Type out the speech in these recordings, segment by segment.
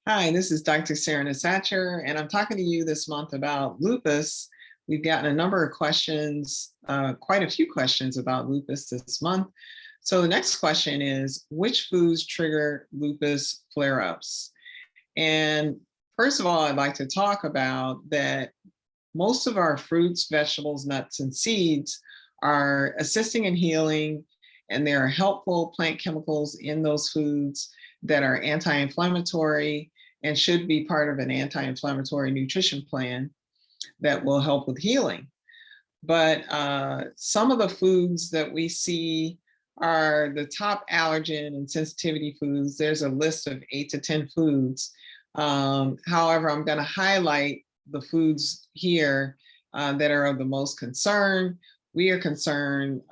Hi, this is Dr. Serena Satcher, and I'm talking to you this month about lupus. We've gotten a number of questions, quite a few questions about lupus this month. So the next question is, which foods trigger lupus flare-ups? And first of all, I'd like to talk about that most of our fruits, vegetables, nuts, and seeds are assisting in healing, and there are helpful plant chemicals in those foods that are anti-inflammatory and should be part of an anti-inflammatory nutrition plan that will help with healing. But some of the foods that we see are the top allergen and sensitivity foods. There's a list of 8 to 10 foods. However, I'm going to highlight the foods here that are of the most concern. We are concerned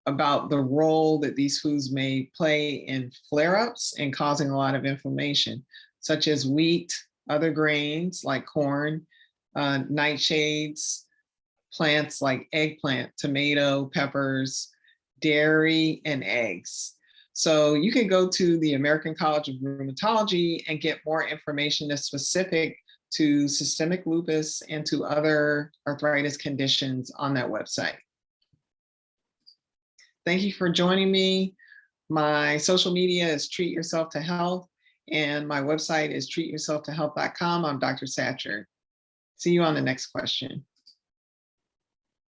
about the role that these foods may play in flare-ups and causing a lot of inflammation, such as wheat, other grains like corn, nightshades, plants like eggplant, tomato, peppers, dairy, and eggs. So you can go to the American College of Rheumatology and get more information that's specific to systemic lupus and to other arthritis conditions on that website. Thank you for joining me. My social media is Treat Yourself to Health, and my website is treatyourselftohealth.com. I'm Dr. Satcher. See you on the next question.